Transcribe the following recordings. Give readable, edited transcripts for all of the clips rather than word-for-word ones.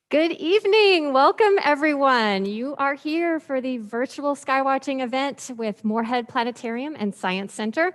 Good evening. Welcome, everyone. You are here for the virtual skywatching event with Moorhead Planetarium and Science Center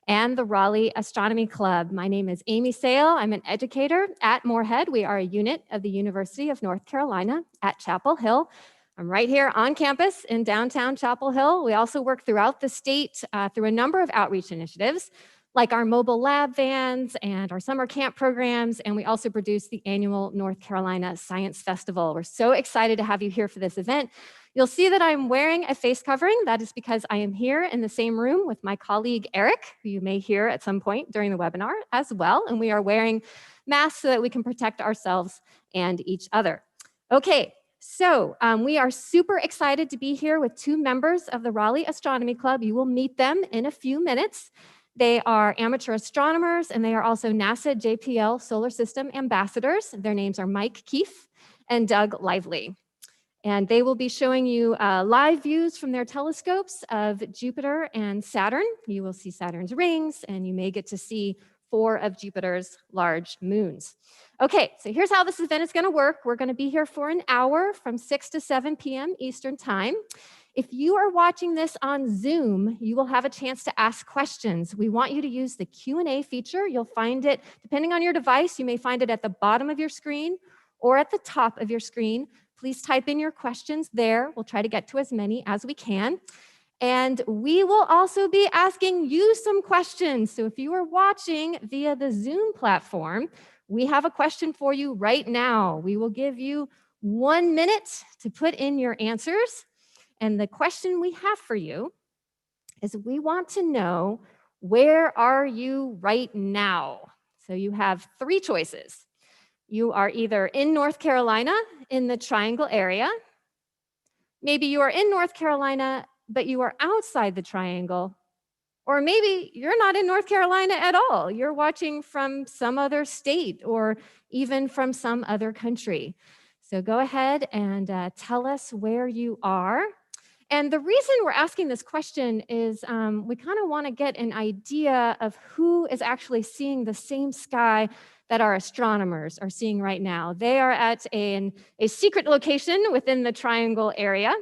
and the Raleigh Astronomy Club. My name is Amy Sale. I'm an educator at Moorhead. We are a unit of the University of North Carolina at Chapel Hill. I'm right here on campus in downtown Chapel Hill. We also work throughout the state through a number of outreach initiatives, like our mobile lab vans and our summer camp programs, and we also produce the annual North Carolina Science Festival. We're so excited to have you here for this event. You'll see that I'm wearing a face covering. That is because I am here in the same room with my colleague Eric, who you may hear at some point during the webinar as well, and we are wearing masks so that we can protect ourselves and each other. Okay. So we are super excited to be here with two members of the Raleigh Astronomy Club. You will meet them in a few minutes. They are amateur astronomers, and they are also NASA JPL Solar System ambassadors. Their names are Mike Keefe and Doug Lively. And they will be showing you live views from their telescopes of Jupiter and Saturn. You will see Saturn's rings, and you may get to see 4 of Jupiter's large moons. Okay, so here's how this event is going to work. We're going to be here for an hour from 6 to 7 p.m. Eastern Time. If you are watching this on Zoom, you will have a chance to ask questions. We want you to use the Q&A feature. You'll find it, depending on your device, you may find it at the bottom of your screen or at the top of your screen. Please type in your questions there. We'll try to get to as many as we can. And we will also be asking you some questions. So if you are watching via the Zoom platform, we have a question for you right now. We will give you 1 minute to put in your answers. And the question we have for you is we want to know, where are you right now? So you have 3 choices. You are either in North Carolina in the Triangle area. Maybe you are in North Carolina, but you are outside the Triangle. Or maybe you're not in North Carolina at all. You're watching from some other state or even from some other country. So go ahead and tell us where you are. And the reason we're asking this question is we kind of want to get an idea of who is actually seeing the same sky that our astronomers are seeing right now. They are at a secret location within the Triangle area.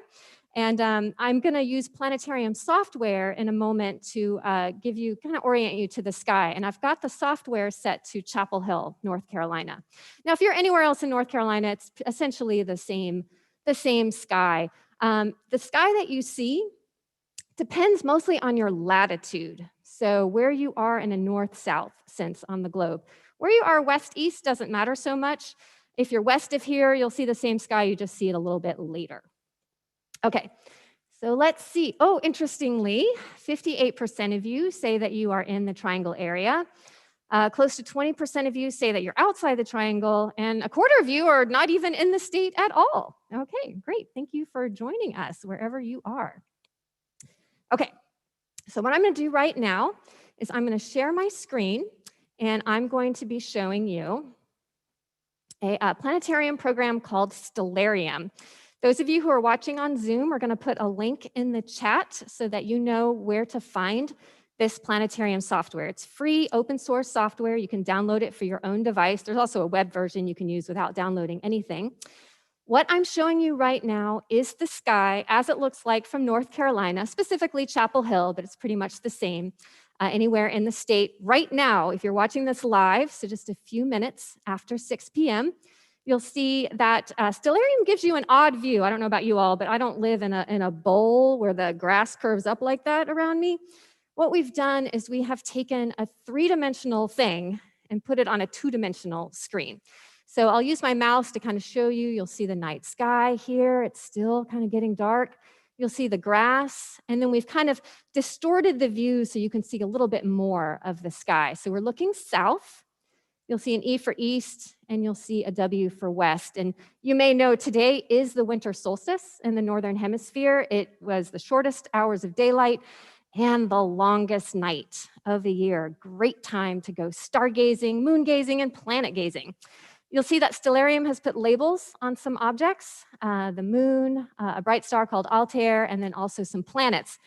And I'm going to use Planetarium software in a moment to give you, kind of orient you to the sky. And I've got the software set to Chapel Hill, North Carolina. Now, if you're anywhere else in North Carolina, it's essentially the same sky. The sky that you see depends mostly on your latitude. So where you are in a north-south sense on the globe. Where you are west-east doesn't matter so much. If you're west of here, you'll see the same sky, you just see it a little bit later. Okay, so let's see. Oh, interestingly, 58% of you say that you are in the Triangle area. Close to 20% of you say that you're outside the Triangle, and a quarter of you are not even in the state at all. Okay, great. Thank you for joining us wherever you are. Okay, so what I'm going to do right now is I'm going to share my screen, and I'm going to be showing you a planetarium program called Stellarium. Those of you who are watching on Zoom are going to put a link in the chat so that you know where to find this Planetarium software. It's free, open source software. You can download it for your own device. There's also a web version you can use without downloading anything. What I'm showing you right now is the sky as it looks like from North Carolina, specifically Chapel Hill, but it's pretty much the same anywhere in the state. Right now, if you're watching this live, so just a few minutes after 6 p.m., you'll see that Stellarium gives you an odd view. I don't know about you all, but I don't live in a bowl where the grass curves up like that around me. What we've done is we have taken a 3-dimensional thing and put it on a 2-dimensional screen. So I'll use my mouse to kind of show you. You'll see the night sky here. It's still kind of getting dark. You'll see the grass. And then we've kind of distorted the view so you can see a little bit more of the sky. So we're looking south. You'll see an E for east, and you'll see a W for west. And you may know today is the winter solstice in the northern hemisphere. It was the shortest hours of daylight and the longest night of the year. Great time to go stargazing, moon gazing, and planet gazing. You'll see that Stellarium has put labels on some objects, the moon, a bright star called Altair, and then also some planets.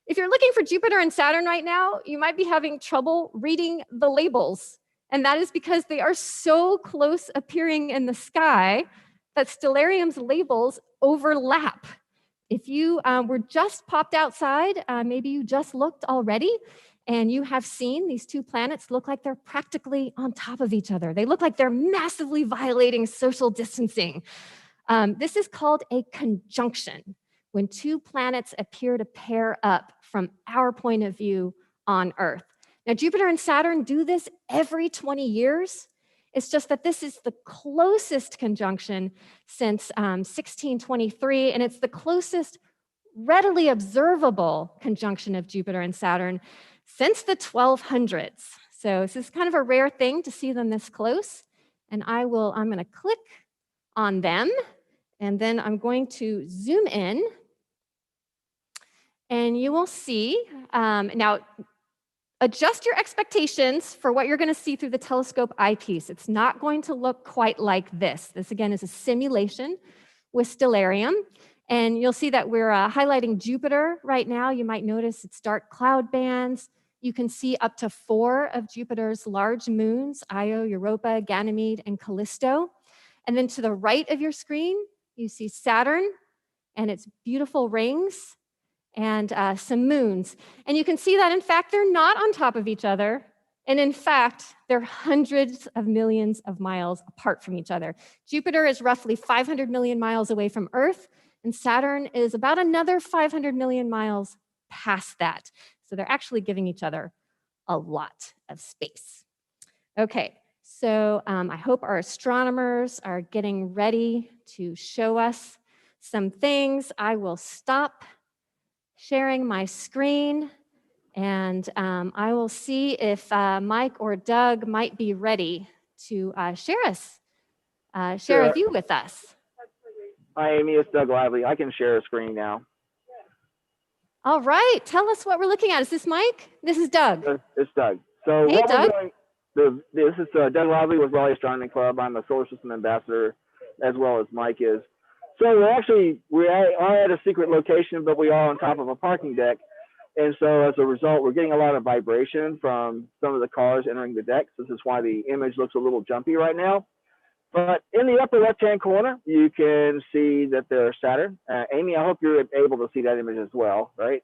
If you're looking for Jupiter and Saturn right now, you might be having trouble reading the labels. And that is because they are so close appearing in the sky but Stellarium's labels overlap. If you were just popped outside, maybe you just looked already, and you have seen these two planets look like they're practically on top of each other. They look like they're massively violating social distancing. This is called a conjunction, when two planets appear to pair up from our point of view on Earth. Now, Jupiter and Saturn do this every 20 years. It's just that this is the closest conjunction since 1623, and it's the closest readily observable conjunction of Jupiter and Saturn since the 1200s. So this is kind of a rare thing to see them this close. And I'm going to click on them, and then I'm going to zoom in, and you will see, now adjust your expectations for what you're going to see through the telescope eyepiece. It's not going to look quite like this. This, again, is a simulation with Stellarium. And you'll see that we're highlighting Jupiter right now. You might notice it's dark cloud bands. You can see up to 4 of Jupiter's large moons, Io, Europa, Ganymede, and Callisto. And then to the right of your screen, you see Saturn and its beautiful rings and some moons. And you can see that, in fact, they're not on top of each other. And in fact, they're hundreds of millions of miles apart from each other. Jupiter is roughly 500 million miles away from Earth, and Saturn is about another 500 million miles past that. So they're actually giving each other a lot of space. Okay, so I hope our astronomers are getting ready to show us some things. I will stop sharing my screen, and I will see if Mike or Doug might be ready to share a view with us. Hi, Amy. It's Doug Lively. I can share a screen now. All right. Tell us what we're looking at. Is this Mike? This is Doug. It's Doug. So hey, what Doug. We're doing, this is Doug Lively with Raleigh Astronomy Club. I'm a solar system ambassador, as well as Mike is. So we are at a secret location, but we are on top of a parking deck. And so as a result, we're getting a lot of vibration from some of the cars entering the deck. This is why the image looks a little jumpy right now. But in the upper left-hand corner, you can see that there's Saturn. Amy, I hope you're able to see that image as well, right?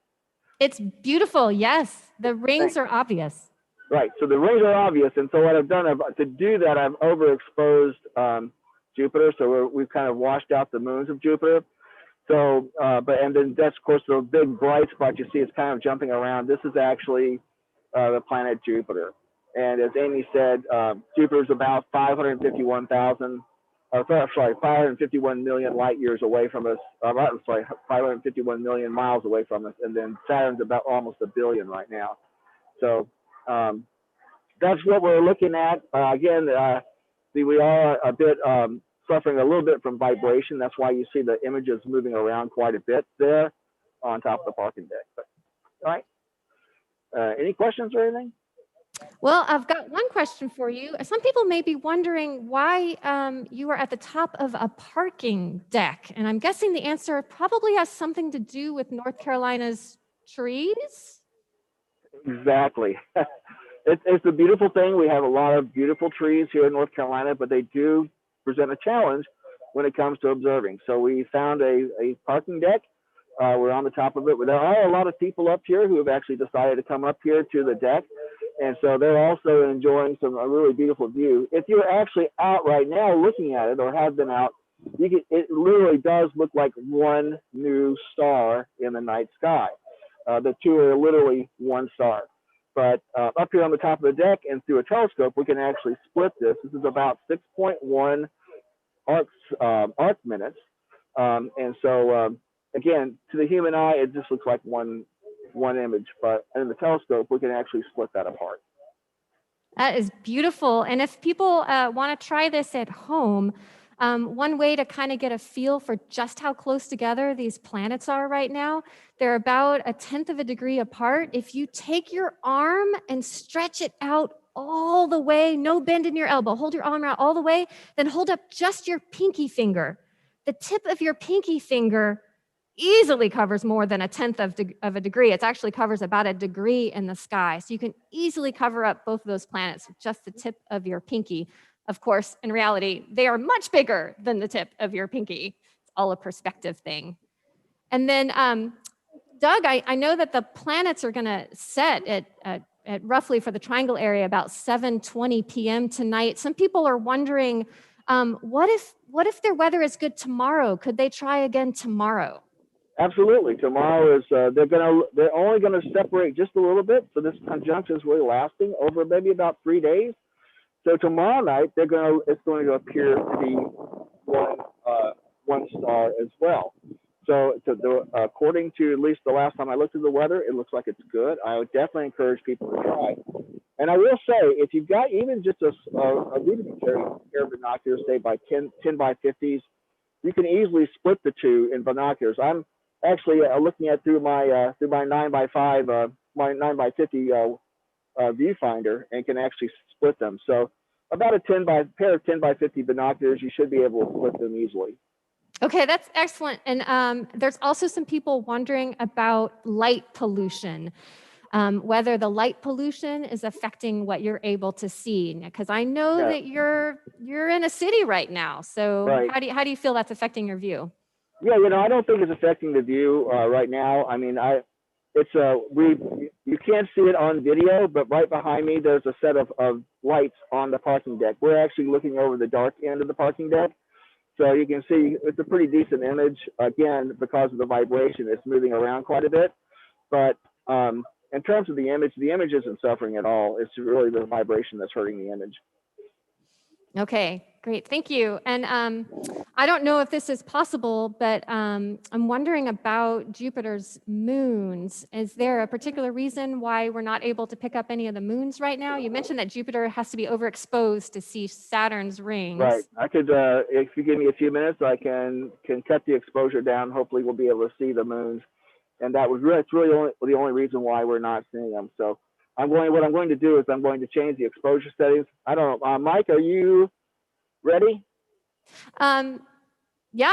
It's beautiful, yes. The rings are obvious. Right, so the rings are obvious. And so what I've done, to do that, I've overexposed Jupiter. So we've kind of washed out the moons of Jupiter. So, and then that's, of course, the big bright spot you see is kind of jumping around. This is actually the planet Jupiter. And as Amy said, Jupiter is about 551 million light years away from us. 551 million miles away from us. And then Saturn's about almost 1 billion right now. So that's what we're looking at. Again, we are a bit suffering a little bit from vibration. That's why you see the images moving around quite a bit there on top of the parking deck. But, all right. Any questions or anything? Well, I've got one question for you. Some people may be wondering why you are at the top of a parking deck. And I'm guessing the answer probably has something to do with North Carolina's trees? Exactly. It's a beautiful thing. We have a lot of beautiful trees here in North Carolina, but they do present a challenge when it comes to observing. So we found a parking deck. We're on the top of it. There are a lot of people up here who have actually decided to come up here to the deck. And so they're also enjoying a really beautiful view. If you're actually out right now looking at it, or have been out, it literally does look like one new star in the night sky. The two are literally one star. But up here on the top of the deck and through a telescope, we can actually split this. This is about 6.1 arc minutes. And so, again, to the human eye, it just looks like one image, but in the telescope, we can actually split that apart. That is beautiful. And if people want to try this at home, one way to kind of get a feel for just how close together these planets are right now, they're about 1/10 of a degree apart. If you take your arm and stretch it out all the way, no bend in your elbow, hold your arm out all the way, then hold up just your pinky finger. The tip of your pinky finger easily covers more than 1/10 of a degree. It actually covers about 1 degree in the sky. So you can easily cover up both of those planets with just the tip of your pinky. Of course, in reality, they are much bigger than the tip of your pinky. It's all a perspective thing. And then, Doug, I know that the planets are going to set at roughly for the triangle area about 7:20 p.m. tonight. Some people are wondering, what if their weather is good tomorrow? Could they try again tomorrow? Absolutely. Tomorrow is they're only gonna separate just a little bit, so this conjunction is really lasting over maybe about 3 days. So tomorrow night it's going to appear to be one one star as well. So according to at least the last time I looked at the weather, it looks like it's good. I would definitely encourage people to try. And I will say, if you've got even just a rudimentary pair of binoculars, say by 10 by 50s, you can easily split the two in binoculars. I'm actually looking at through my 9 by 5 my 9 by 50 viewfinder, and can actually split them. So about a pair of 10 by 50 binoculars, you should be able to split them easily. Okay, that's excellent. And there's also some people wondering about light pollution, whether the light pollution is affecting what you're able to see. Because I know Yeah. that you're in a city right now. So Right. how do you feel that's affecting your view? Yeah, I don't think it's affecting the view right now. I mean, you can't see it on video, but right behind me there's a set of lights on the parking deck. We're actually looking over the dark end of the parking deck, so you can see it's a pretty decent image. Again, because of the vibration, it's moving around quite a bit. But in terms of the image isn't suffering at all. It's really the vibration that's hurting the image. Okay, great. Thank you. And I don't know if this is possible, but I'm wondering about Jupiter's moons. Is there a particular reason why we're not able to pick up any of the moons right now? You mentioned that Jupiter has to be overexposed to see Saturn's rings. Right. I could, if you give me a few minutes, I can cut the exposure down. Hopefully, we'll be able to see the moons, and it's really the only reason why we're not seeing them. So what I'm going to do is I'm going to change the exposure settings. I don't know, Mike, are you ready? Yeah,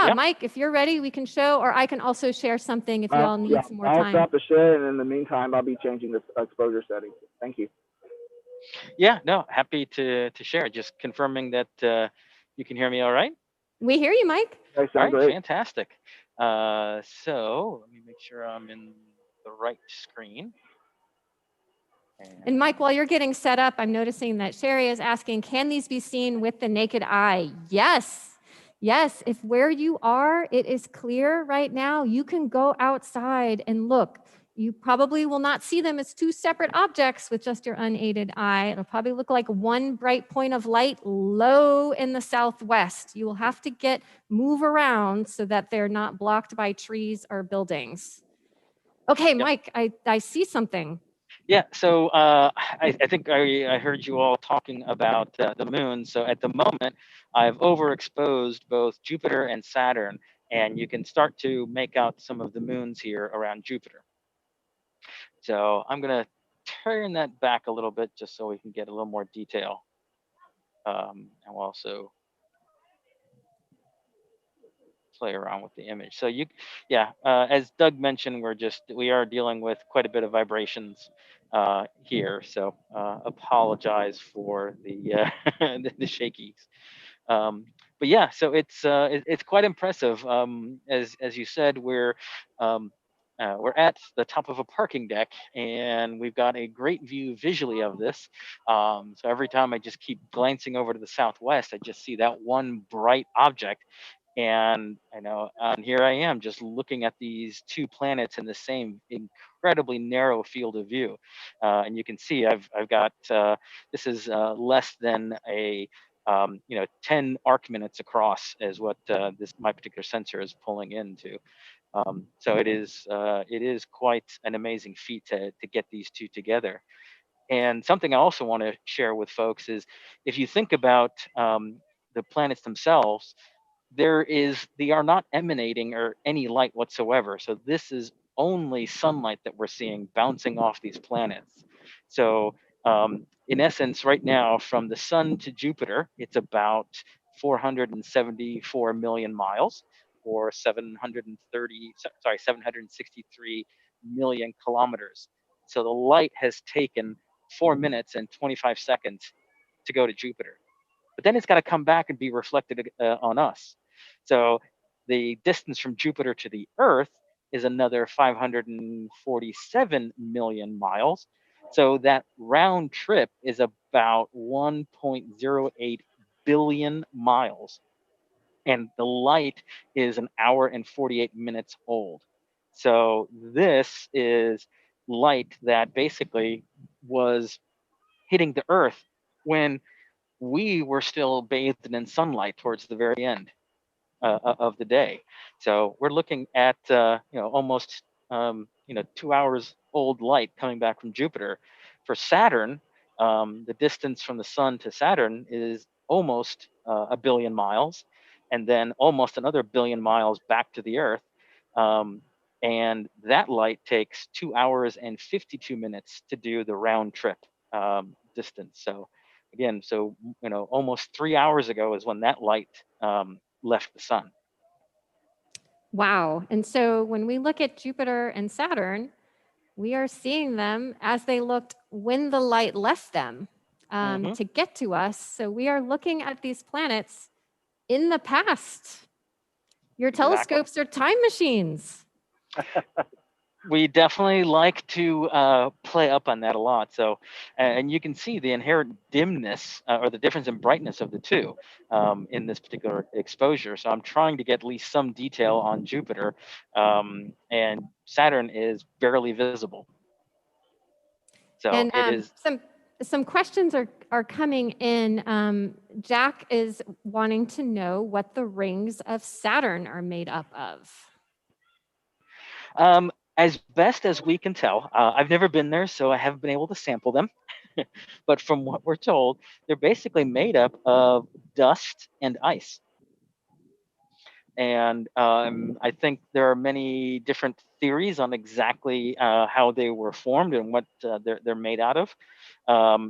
Yep. Mike, if you're ready, we can show, or I can also share something if you all need some more I'll time. stop the share, and in the meantime, I'll be changing the exposure settings. Thank you. Yeah, no, happy to share. Just confirming that you can hear me all right. We hear you, Mike. They All sound right, great. fantastic. So let me make sure I'm in the right screen. And Mike, while you're getting set up, I'm noticing that Sherry is asking, can these be seen with the naked eye? Yes. Yes, if where you are, it is clear right now, you can go outside and look. You probably will not see them as two separate objects with just your unaided eye. It'll probably look like one bright point of light low in the southwest. You will have to move around so that they're not blocked by trees or buildings. Okay, Yep. Mike, I see something. Yeah, so I think I heard you all talking about the moon. So at the moment, I've overexposed both Jupiter and Saturn, and you can start to make out some of the moons here around Jupiter. So I'm going to turn that back a little bit just so we can get a little more detail. And we'll also play around with the image. So as Doug mentioned, we are dealing with quite a bit of vibrations here. So apologize for the the shakies. But yeah, so it's quite impressive. As you said, we're at the top of a parking deck, and we've got a great view visually of this. So every time I just keep glancing over to the southwest, I just see that one bright object. And here I am just looking at these two planets in the same incredibly narrow field of view. And you can see I've got, this is less than a 10 arc minutes across is what my particular sensor is pulling into. So it is quite an amazing feat to get these two together. And something I also want to share with folks is, if you think about the planets themselves, they are not emanating or any light whatsoever. So this is only sunlight that we're seeing bouncing off these planets. So in essence, right now, from the sun to Jupiter, it's about 474 million miles, or 763 million kilometers. So the light has taken 4 minutes and 25 seconds to go to Jupiter. but then it's got to come back and be reflected on us. So the distance from Jupiter to the Earth is another 547 million miles. So that round trip is about 1.08 billion miles. And the light is an hour and 48 minutes old. So this is light that basically was hitting the Earth when we were still bathed in sunlight towards the very end of the day. So we're looking at almost 2 hours old light coming back from Jupiter. For Saturn, the distance from the Sun to Saturn is almost a billion miles, and then almost another billion miles back to the Earth. And that light takes 2 hours and 52 minutes to do the round trip distance. So again, almost 3 hours ago is when that light left the sun. Wow. And so when we look at Jupiter and Saturn, we are seeing them as they looked when the light left them to get to us. So we are looking at these planets in the past. Your telescopes are time machines. We definitely like to play up on that a lot. So, and you can see the inherent dimness or the difference in brightness of the two in this particular exposure. So I'm trying to get at least some detail on Jupiter, and Saturn is barely visible. So and it is. some questions are coming in. Jack is wanting to know what the rings of Saturn are made up of. As best as we can tell, I've never been there, so I haven't been able to sample them. But from what we're told, they're basically made up of dust and ice. And I think there are many different theories on exactly how they were formed and what they're made out of,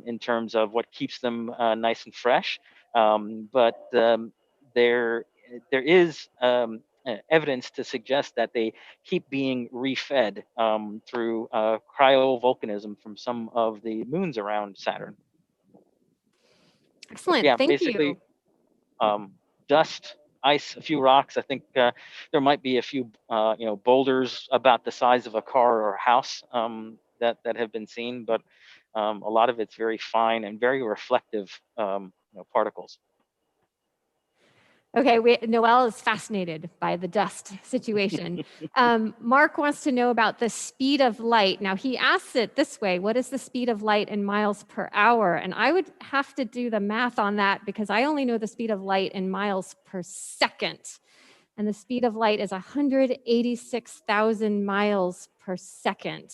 in terms of what keeps them nice and fresh. But there is evidence to suggest that they keep being refed through cryovolcanism from some of the moons around Saturn. Excellent. Yeah, Thank basically, you. dust, ice, a few rocks. I think there might be a few boulders about the size of a car or a house that have been seen, but a lot of it's very fine and very reflective particles. Okay, Noelle is fascinated by the dust situation. Mark wants to know about the speed of light. Now, he asks it this way: what is the speed of light in miles per hour? And I would have to do the math on that because I only know the speed of light in miles per second. And the speed of light is 186,000 miles per second.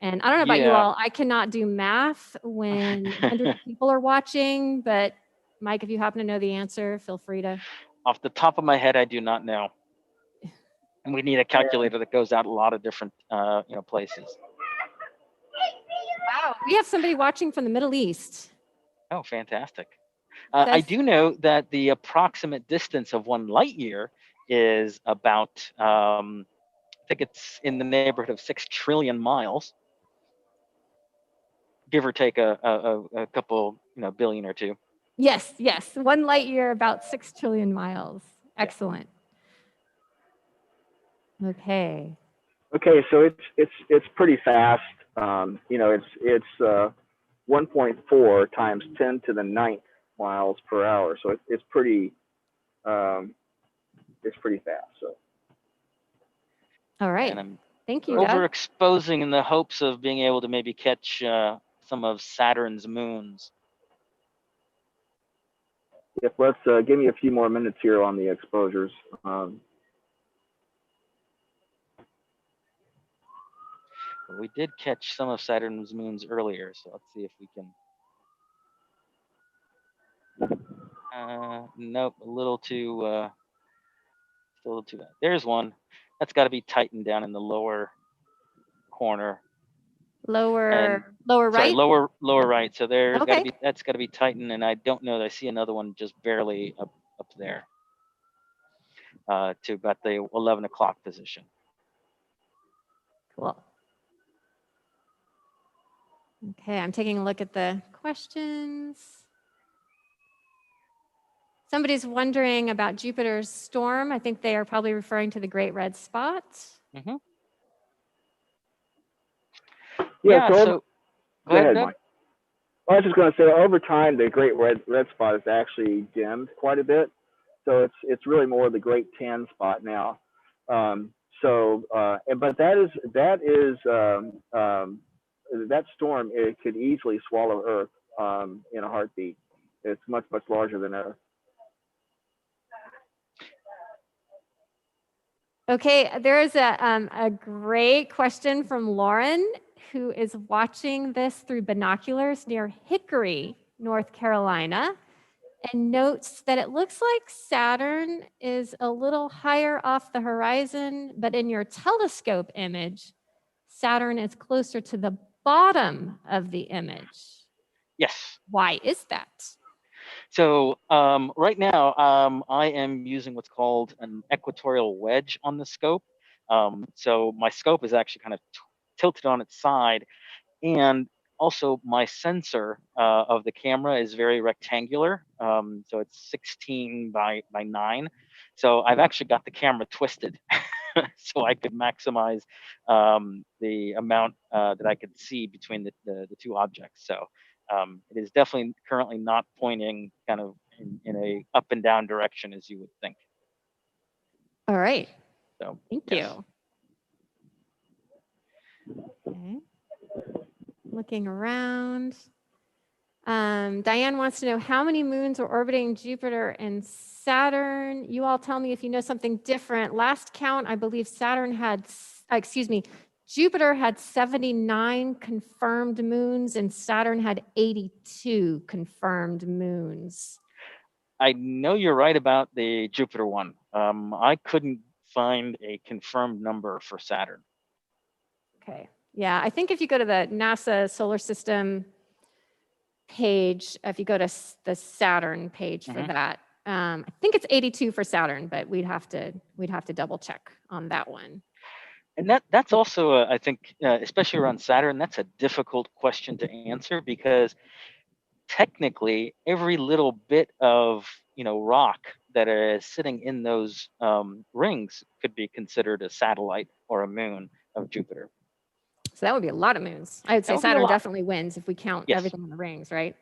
And I don't know about you all, I cannot do math when hundreds of people are watching, but Mike, if you happen to know the answer, feel free to. Off the top of my head, I do not know. And we need a calculator that goes out a lot of different places. Wow, we have somebody watching from the Middle East. Oh, fantastic. I do know that the approximate distance of 1 light year is about, I think it's in the neighborhood of 6 trillion miles, give or take a couple, billion or two. Yes. 1 light year, about 6 trillion miles. Excellent. Yeah. Okay. Okay, so it's pretty fast. It's 1.4 times 10 to the 9th miles per hour. So it's pretty fast. So. All right. Thank you. Overexposing in the hopes of being able to maybe catch some of Saturn's moons. If let's give me a few more minutes here on the exposures. We did catch some of Saturn's moons earlier, so let's see if we can. Nope, a little too bad. There's one. That's got to be Titan down in the lower corner. Lower right. Sorry, lower right. So there's that's got to be Titan, and I don't know that I see another one just barely up there to about the 11 o'clock position. Cool. Okay, I'm taking a look at the questions. Somebody's wondering about Jupiter's storm. I think they are probably referring to the Great Red Spot. Hmm. Yeah, Yeah. so So go go ahead, ahead, Doug. Mike. I was just going to say, over time, the Great Red Spot has actually dimmed quite a bit. So it's really more the Great Tan Spot now. But that storm, it could easily swallow Earth in a heartbeat. It's much larger than Earth. Okay, there is a great question from Lauren, who is watching this through binoculars near Hickory, North Carolina, and notes that it looks like Saturn is a little higher off the horizon, but in your telescope image, Saturn is closer to the bottom of the image. Yes. Why is that? So right now, I am using what's called an equatorial wedge on the scope. So my scope is actually kind of tilted on its side, and also my sensor of the camera is very rectangular. So it's 16 by 9. So I've actually got the camera twisted so I could maximize the amount that I could see between the two objects. So it is definitely currently not pointing kind of in a up and down direction as you would think. All right. So Thank yes. you. Okay. Looking around. Diane wants to know how many moons are orbiting Jupiter and Saturn. You all tell me if you know something different. Last count, I believe Jupiter had 79 confirmed moons and Saturn had 82 confirmed moons. I know you're right about the Jupiter one. I couldn't find a confirmed number for Saturn. Okay. Yeah, I think if you go to the NASA solar system page, if you go to the Saturn page for that, I think it's 82 for Saturn, but we'd have to double check on that one. And that's also, I think, especially around Saturn, that's a difficult question to answer because technically every little bit of rock that is sitting in those rings could be considered a satellite or a moon of Jupiter. So that would be a lot of moons. I would say Saturn definitely wins if we count everything in the rings, right?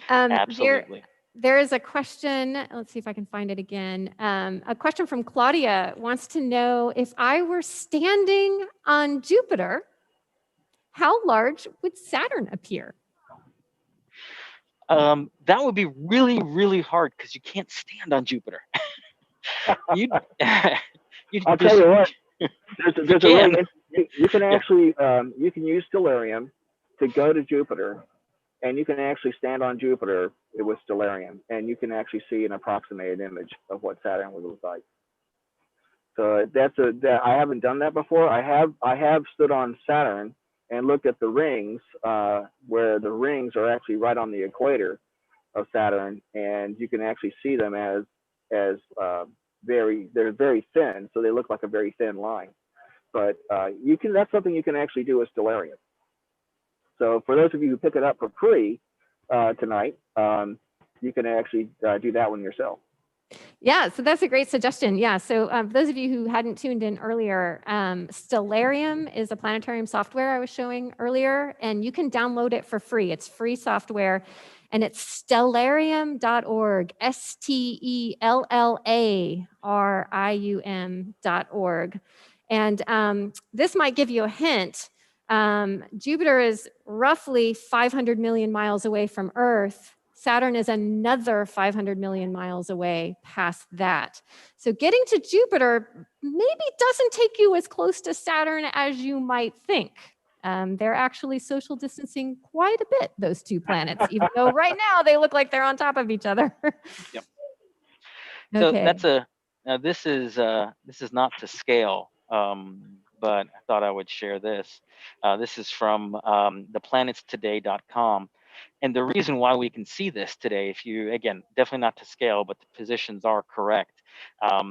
Absolutely. There is a question. Let's see if I can find it again. A question from Claudia wants to know, if I were standing on Jupiter, how large would Saturn appear? That would be really, really hard because you can't stand on Jupiter. I'll tell you what. You can actually you can use Stellarium to go to Jupiter, and you can actually stand on Jupiter with Stellarium, and you can actually see an approximated image of what Saturn would look like. So I haven't done that before. I have stood on Saturn and looked at the rings, where the rings are actually right on the equator of Saturn, and you can actually see them as they're very thin, so they look like a very thin line. But that's something you can actually do with Stellarium. So for those of you who pick it up for free tonight, you can actually do that one yourself. Yeah, so that's a great suggestion. Yeah, so for those of you who hadn't tuned in earlier, Stellarium is a planetarium software I was showing earlier, and you can download it for free. It's free software, and it's stellarium.org, STELLARIUM.org. And this might give you a hint. Jupiter is roughly 500 million miles away from Earth. Saturn is another 500 million miles away past that. So getting to Jupiter maybe doesn't take you as close to Saturn as you might think. They're actually social distancing quite a bit, those two planets, even though right now they look like they're on top of each other. Yep. So that's this is not to scale, but I thought I would share this. This is from theplanetstoday.com. And the reason why we can see this today, if you, again, definitely not to scale, but the positions are correct. If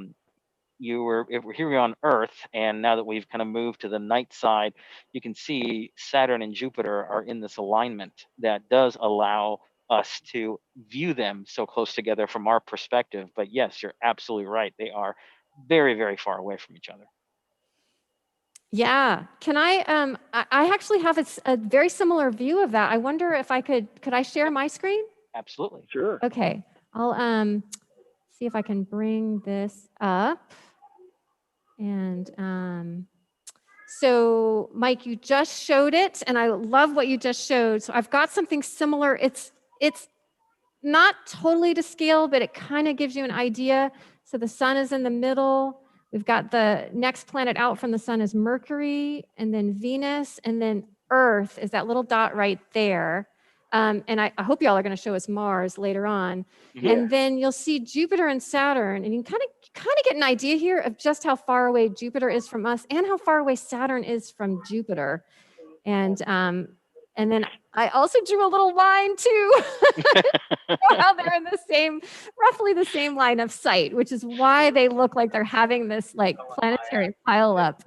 we're here on Earth, and now that we've kind of moved to the night side, you can see Saturn and Jupiter are in this alignment that does allow us to view them so close together from our perspective. But yes, you're absolutely right. They are very, very far away from each other. Yeah. Can I actually have a very similar view of that. I wonder if could I share my screen? Absolutely. Sure. Okay. I'll see if I can bring this up. And so Mike, you just showed it, and I love what you just showed. So I've got something similar. It's not totally to scale, but it kind of gives you an idea. So the sun is in the middle. We've got the next planet out from the sun is Mercury, and then Venus, and then Earth is that little dot right there. And I hope y'all are going to show us Mars later on. Yeah. And then you'll see Jupiter and Saturn, and you can kind of get an idea here of just how far away Jupiter is from us and how far away Saturn is from Jupiter. And then I also drew a little line too, how they're in roughly the same line of sight, which is why they look like they're having this like planetary pileup.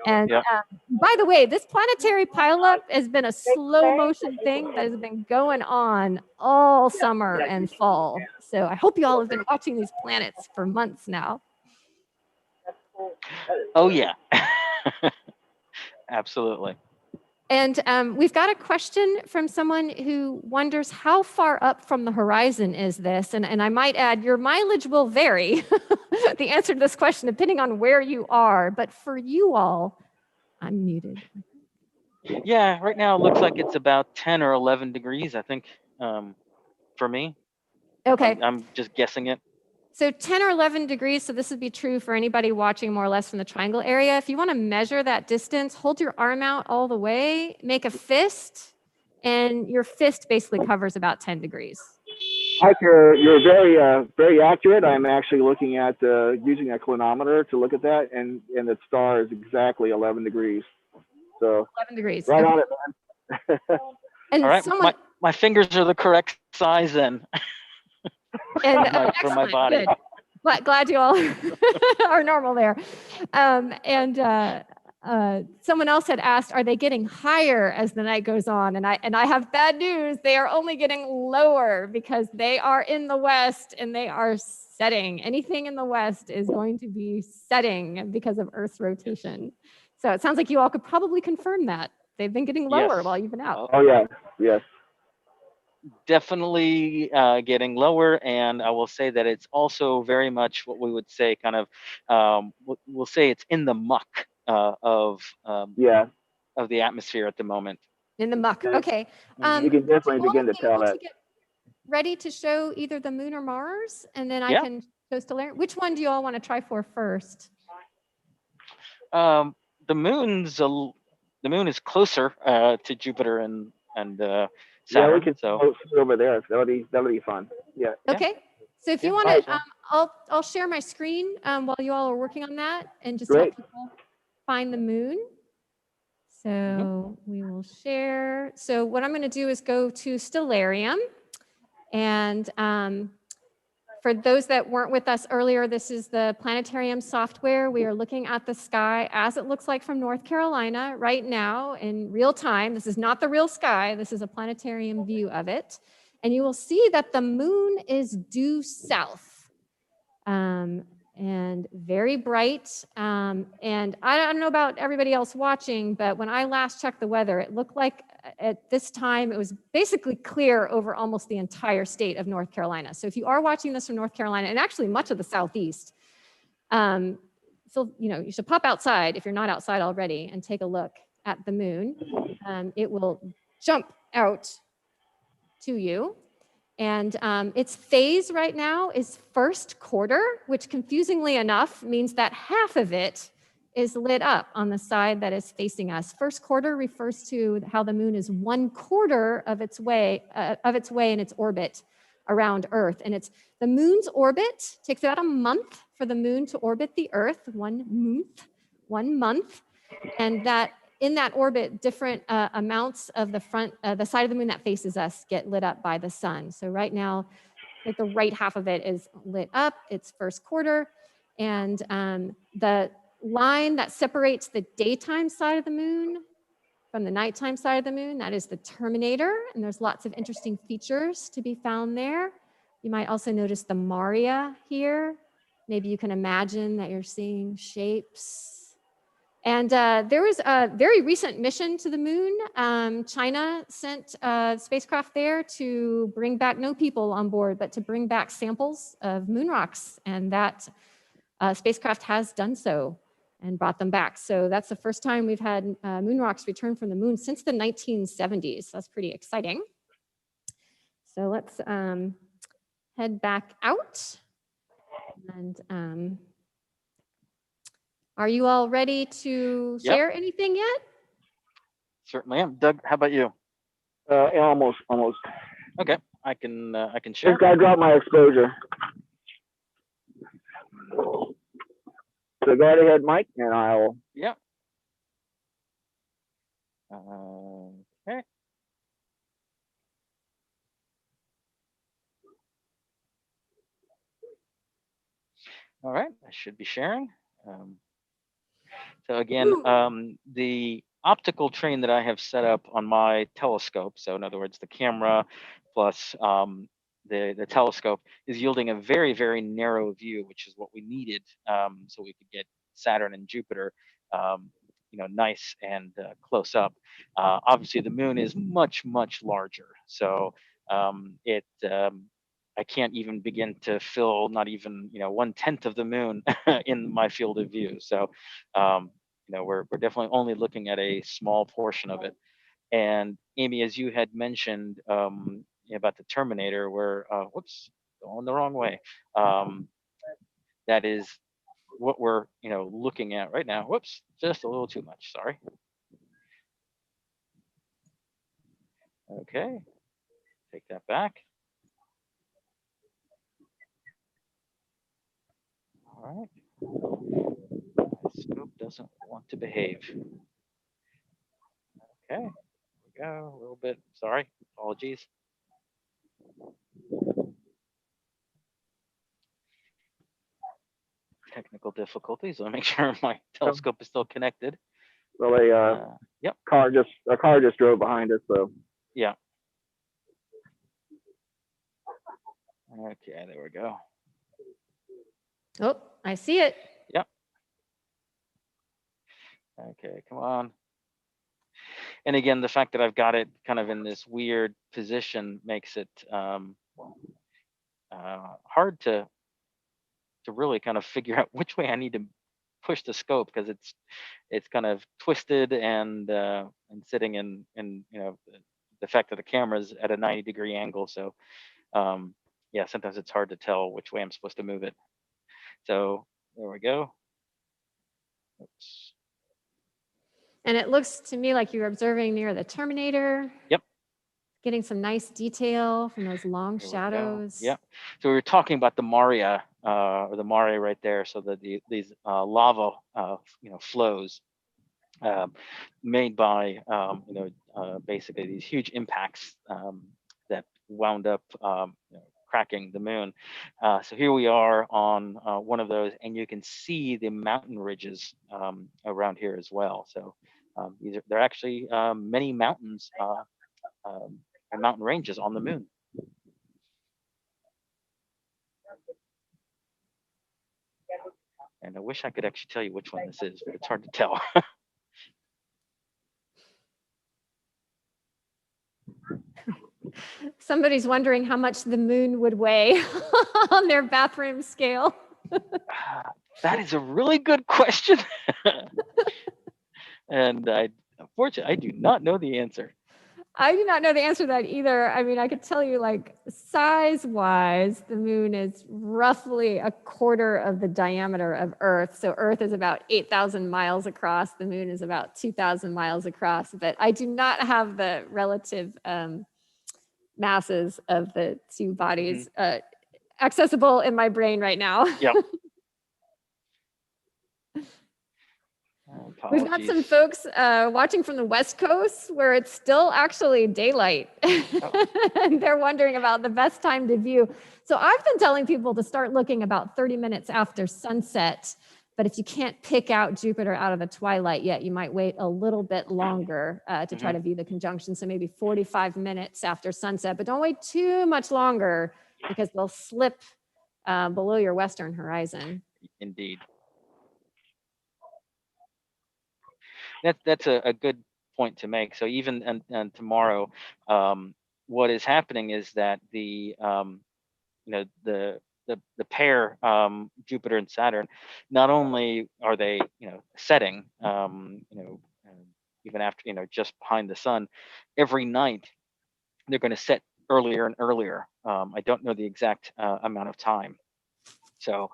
And by the way, this planetary pileup has been a slow motion thing that has been going on all summer and fall. So I hope you all have been watching these planets for months now. Oh yeah, absolutely. And we've got a question from someone who wonders how far up from the horizon is this? And I might add, your mileage will vary, the answer to this question, depending on where you are. But for you all, I'm muted. Yeah, right now it looks like it's about 10 or 11 degrees, I think, for me. Okay. I'm just guessing it. So 10 or 11 degrees, so this would be true for anybody watching more or less from the triangle area. If you want to measure that distance, hold your arm out all the way, make a fist, and your fist basically covers about 10 degrees. Mike, you're very accurate. I'm actually looking at using a clinometer to look at that, and the star is exactly 11 degrees. So 11 degrees. Right okay. on it, man. And all right, my fingers are the correct size then. And for my body. Good. Glad you all are normal there. Someone else had asked, are they getting higher as the night goes on? And I have bad news. They are only getting lower because they are in the west and they are setting. Anything in the west is going to be setting because of Earth's rotation. So it sounds like you all could probably confirm that. They've been getting lower while you've been out. Oh, yeah. Yes. Definitely getting lower, and I will say that it's also very much what we would say kind of we'll say it's in the muck of the atmosphere at the moment. In the muck. Okay. You can definitely begin to tell that. Get ready to show either the moon or Mars, and then I can show Stellarium. Which one do you all want to try for first? The moon is closer to Jupiter and Saturn, we can so over there. That'll be fun. Yeah. Okay. So if you want to, I'll share my screen while you all are working on that, and just help people find the moon. So we will share. So what I'm going to do is go to Stellarium, and for those that weren't with us earlier, this is the Planetarium software. We are looking at the sky as it looks like from North Carolina right now in real time. This is not the real sky. This is a planetarium view of it. And you will see that the moon is due south and very bright. And I don't know about everybody else watching, but when I last checked the weather, it looked like at this time, it was basically clear over almost the entire state of North Carolina. So if you are watching this from North Carolina, and actually much of the Southeast, so you should pop outside if you're not outside already and take a look at the moon. It will jump out to you. And its phase right now is first quarter, which confusingly enough means that half of it is lit up on the side that is facing us. First quarter refers to how the moon is 1/4 of its way in its orbit around Earth. And the moon's orbit takes about a month for the moon to orbit the Earth, 1 month. And that in that orbit, different amounts of the side of the moon that faces us get lit up by the sun. So right now, like the right half of it is lit up. It's first quarter. And the line that separates the daytime side of the moon from the nighttime side of the moon. That is the terminator, and there's lots of interesting features to be found there. You might also notice the Maria here. Maybe you can imagine that you're seeing shapes. And there was a very recent mission to the moon. China sent a spacecraft there to bring back, no people on board, but to bring back samples of moon rocks. And that spacecraft has done so and brought them back. So that's the first time we've had moon rocks return from the moon since the 1970s. That's pretty exciting. So let's head back out. And are you all ready to share anything yet? Certainly am. Doug, how about you? Almost. Okay, I can share. Just gotta drop my exposure. So go right ahead, Mike, and I'll. Yeah. Okay. All right, I should be sharing. So again, the optical train that I have set up on my telescope, so in other words, the camera plus the telescope is yielding a very, very narrow view, which is what we needed so we could get Saturn and Jupiter nice and close up. Obviously, the moon is much, much larger. So I can't even begin to fill not even 1/10 of the moon in my field of view. So we're definitely only looking at a small portion of it. And Amy, as you had mentioned about the terminator, we're whoops, going the wrong way. That is what we're looking at right now. Whoops, just a little too much. Sorry. Okay, take that back. All right. My scope doesn't want to behave. Okay, here we go. A little bit. Sorry. Apologies. Technical difficulties. Let me make sure my telescope is still connected. Well, a car just drove behind us, so. Yeah. Okay, there we go. Oh, I see it. Yep. Okay, come on. And again, the fact that I've got it kind of in this weird position makes it hard to really kind of figure out which way I need to push the scope, because it's kind of twisted and sitting in the fact that the camera's at a 90-degree angle. So yeah, sometimes it's hard to tell which way I'm supposed to move it. So there we go. Oops. And it looks to me like you're observing near the terminator. Yep. Getting some nice detail from those long shadows. Yeah. So we were talking about the Maria, or the Mare right there. So that these lava, flows made by, basically these huge impacts that wound up cracking the moon. So here we are on one of those, and you can see the mountain ridges around here as well. So there are actually many mountains and mountain ranges on the moon. And I wish I could actually tell you which one this is, but it's hard to tell. Somebody's wondering how much the moon would weigh on their bathroom scale. That is a really good question. And unfortunately, I do not know the answer. I do not know the answer to that either. I mean, I could tell you, like, size-wise, the moon is roughly a quarter of the diameter of Earth. So Earth is about 8,000 miles across. The moon is about 2,000 miles across. But I do not have the relative masses of the two bodies accessible in my brain right now. Yep. We've got some folks watching from the West Coast where it's still actually daylight. And they're wondering about the best time to view. So I've been telling people to start looking about 30 minutes after sunset But if you can't pick out Jupiter out of the twilight yet, you might wait a little bit longer to try to view the conjunction. So maybe 45 minutes after sunset, but don't wait too much longer because they'll slip below your western horizon. Indeed. That's a good point to make. So even and tomorrow, what is happening is that the the pair, Jupiter and Saturn, not only are they setting, even after just behind the sun, every night they're going to set earlier and earlier. I don't know the exact amount of time. So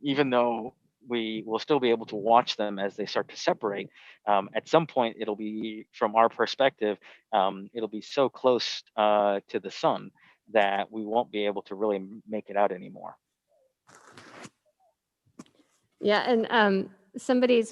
even though we will still be able to watch them as they start to separate, at some point it'll be, from our perspective, it'll be so close to the sun that we won't be able to really make it out anymore. Yeah, and somebody's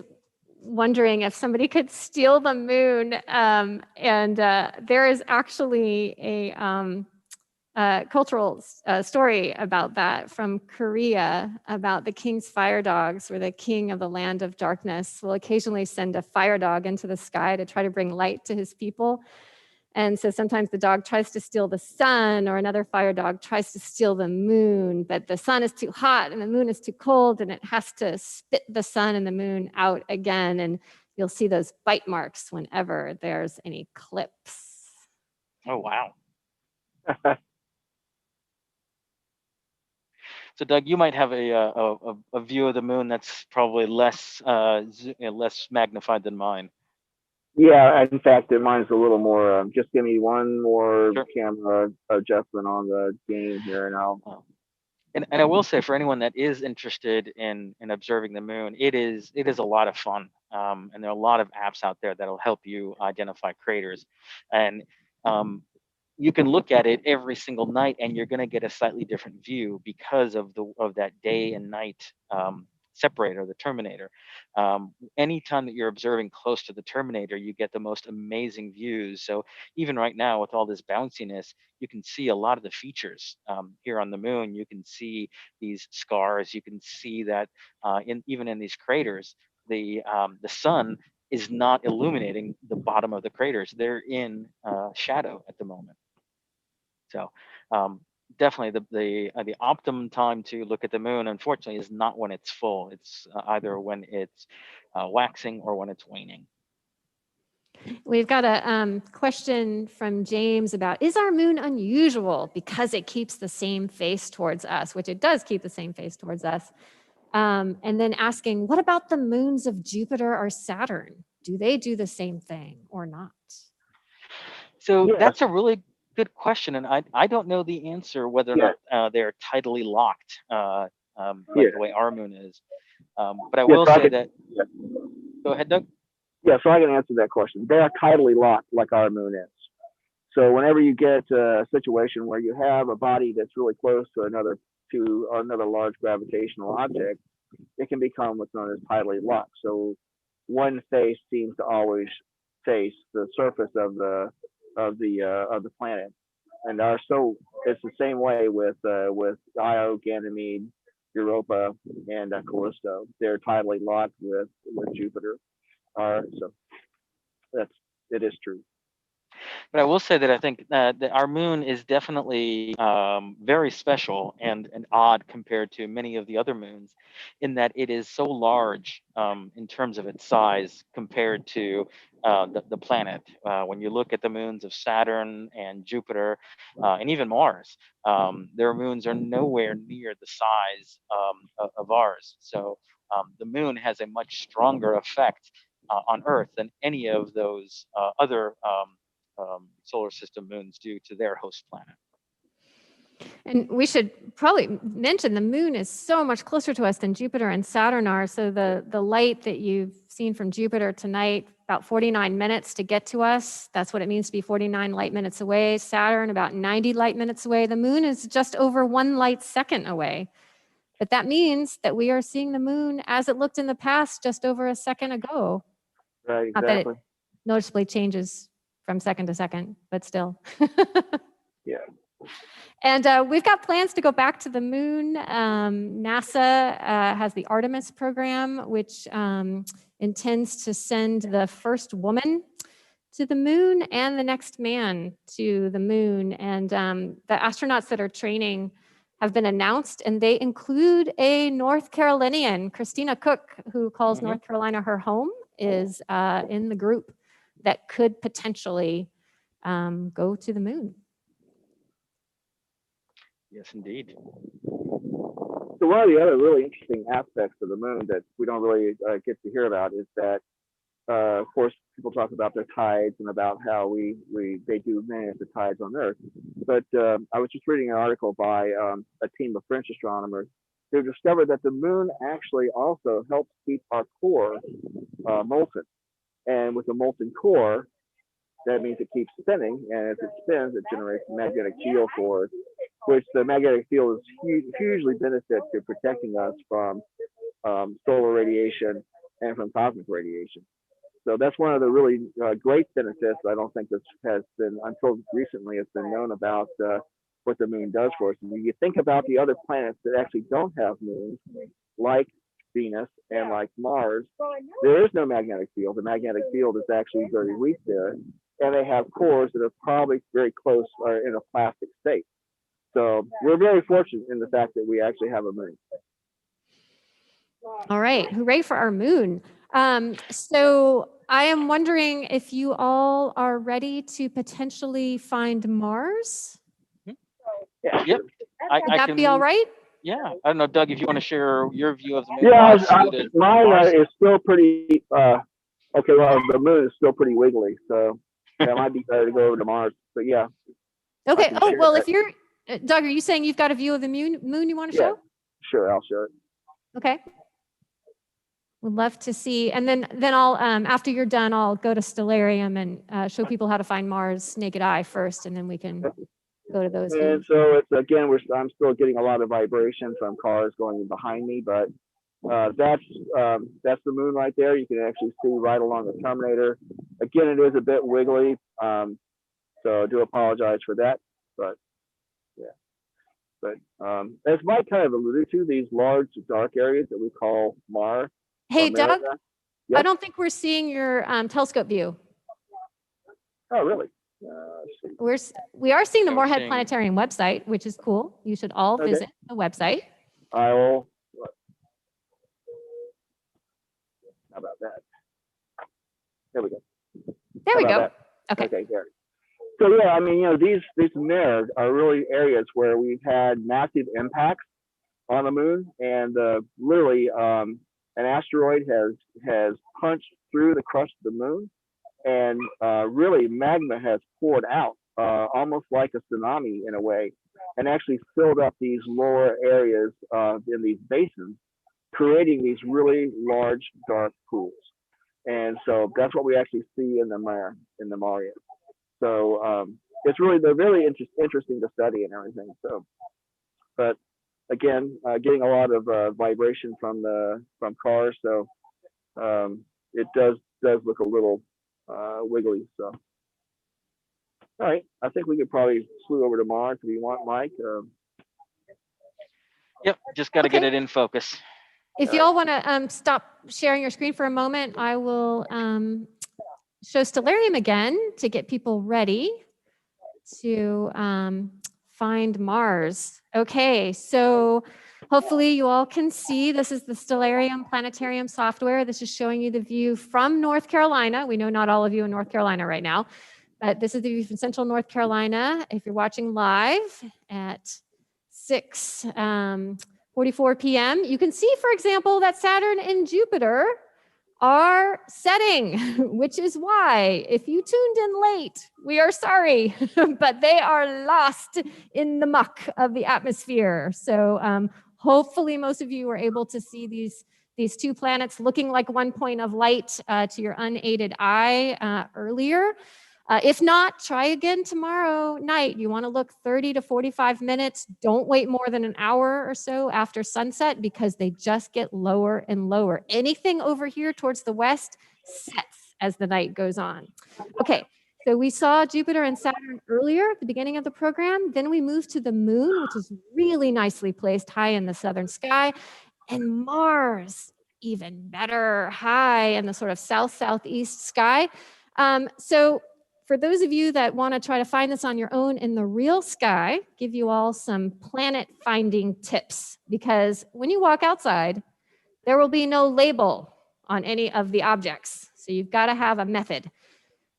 wondering if somebody could steal the moon, and there is actually a cultural story about that from Korea, about the king's fire dogs, where the king of the land of darkness will occasionally send a fire dog into the sky to try to bring light to his people. And so sometimes the dog tries to steal the sun, or another fire dog tries to steal the moon, but the sun is too hot and the moon is too cold, and it has to spit the sun and the moon out again. And you'll see those bite marks whenever there's an eclipse. Oh, wow. So Doug, you might have a view of the moon that's probably less less magnified than mine. Yeah, in fact, mine's a little more. Just give me one more Sure. camera adjustment on the game here, and I'll. And I will say, for anyone that is interested in observing the moon, it is a lot of fun, and there are a lot of apps out there that'll help you identify craters, and you can look at it every single night, and you're going to get a slightly different view because of that day and night separator, the terminator. Anytime that you're observing close to the terminator, you get the most amazing views. So even right now, with all this bounciness, you can see a lot of the features here on the moon. You can see these scars. You can see that even in these craters, the sun is not illuminating the bottom of the craters. They're in shadow at the moment. So definitely the optimum time to look at the moon, unfortunately, is not when it's full. It's either when it's waxing or when it's waning. We've got a question from James about, is our moon unusual because it keeps the same face towards us, which it does keep the same face towards us. And then asking, what about the moons of Jupiter or Saturn? Do they do the same thing or not? So Yes. that's a really good question, and I don't know the answer whether or not they're tidally locked, like the way our moon is. But I will say that. Yeah. Go ahead, Doug. Yeah, so I can answer that question. They are tidally locked, like our moon is. So whenever you get a situation where you have a body that's really close to another large gravitational object, it can become what's known as tidally locked. So one face seems to always face the surface of the planet, and it's the same way with Io, Ganymede, Europa, and Callisto. They're tidally locked with Jupiter. So it is true. But I will say that I think that our moon is definitely very special and odd compared to many of the other moons, in that it is so large in terms of its size compared to the planet. When you look at the moons of Saturn and Jupiter and even Mars, their moons are nowhere near the size of ours. So the moon has a much stronger effect on Earth than any of those other solar system moons do to their host planet. And we should probably mention the moon is so much closer to us than Jupiter and Saturn are. So the light that you've seen from Jupiter tonight, about 49 minutes to get to us. That's what it means to be 49 light minutes away. Saturn, about 90 light minutes away. The moon is just over 1 light second away. But that means that we are seeing the moon as it looked in the past just over a second ago. Right, exactly. Not that it noticeably changes from second to second, but still. Yeah. And we've got plans to go back to the moon. NASA has the Artemis program, which intends to send the first woman to the moon and the next man to the moon. And the astronauts that are training have been announced, and they include a North Carolinian, Christina Cook, who calls North Carolina her home, is in the group that could potentially go to the moon. Yes, indeed. So one of the other really interesting aspects of the moon that we don't really get to hear about is that, of course, people talk about the tides and about how they do manage the tides on Earth. But I was just reading an article by a team of French astronomers who discovered that the moon actually also helps keep our core molten. And with a molten core, that means it keeps spinning, and as it spins, it generates a magnetic field for us, which the magnetic field is hugely benefit to protecting us from solar radiation and from cosmic radiation. So that's one of the really great benefits. I don't think this has been, until recently, has been known about what the moon does for us. And when you think about the other planets that actually don't have moons, like Venus and like Mars, there is no magnetic field. The magnetic field is actually very weak there. And they have cores that are probably very close or in a plastic state. So we're very fortunate in the fact that we actually have a moon. All right, hooray for our moon. So I am wondering if you all are ready to potentially find Mars? Yeah. Yep. Would that be all right? Yeah. I don't know, Doug, if you want to share your view of the moon. Yeah, mine is still pretty, okay, well, the moon is still pretty wiggly, so that might be better to go over to Mars, but yeah. Okay, oh, well, if you're, Doug, are you saying you've got a view of the moon you want to show? Sure, I'll show it. Okay. Would love to see, and then I'll, after you're done, I'll go to Stellarium and show people how to find Mars naked eye first, and then we can go to those. And so it's, again, I'm still getting a lot of vibration from cars going behind me, but that's the moon right there. You can actually see right along the terminator. Again, it is a bit wiggly, so I do apologize for that, but yeah. But as Mike kind of alluded to, these large dark areas that we call Mars. Hey, Doug, yep. I don't think we're seeing your telescope view. Oh, really? We are seeing the Moorhead Planetarium website, which is cool. You should all visit the website. I will. How about that? There we go. There we go. Okay. Okay, there. So yeah, I mean, these mirrors are really areas where we've had massive impacts on the moon, and literally an asteroid has punched through the crust of the moon, and really magma has poured out, almost like a tsunami in a way, and actually filled up these lower areas in these basins, creating these really large dark pools. And so that's what we actually see in the Moorhead. So it's really, they're really interesting to study and everything. So, but again, getting a lot of vibration from cars, so it does look a little wiggly. So, all right, I think we could probably slew over to Mars if you want, Mike. Yep, just got to get it in focus. If y'all want to stop sharing your screen for a moment, I will show Stellarium again to get people ready to find Mars. Okay, so hopefully you all can see this is the Stellarium Planetarium software. This is showing you the view from North Carolina. We know not all of you in North Carolina right now, but this is the view from Central North Carolina. If you're watching live at 6:44 p.m., you can see, for example, that Saturn and Jupiter are setting, which is why if you tuned in late, we are sorry, but they are lost in the muck of the atmosphere. So hopefully most of you were able to see these two planets looking like one point of light to your unaided eye earlier. If not, try again tomorrow night. You want to look 30 to 45 minutes. Don't wait more than an hour or so after sunset, because they just get lower and lower. Anything over here towards the west sets as the night goes on. Okay, So we saw Jupiter and Saturn earlier at the beginning of the program. Then we moved to the moon, which is really nicely placed high in the southern sky, and Mars, even better, high in the sort of south-southeast sky. So for those of you that want to try to find this on your own in the real sky, give you all some planet finding tips, because when you walk outside, there will be no label on any of the objects. So you've got to have a method.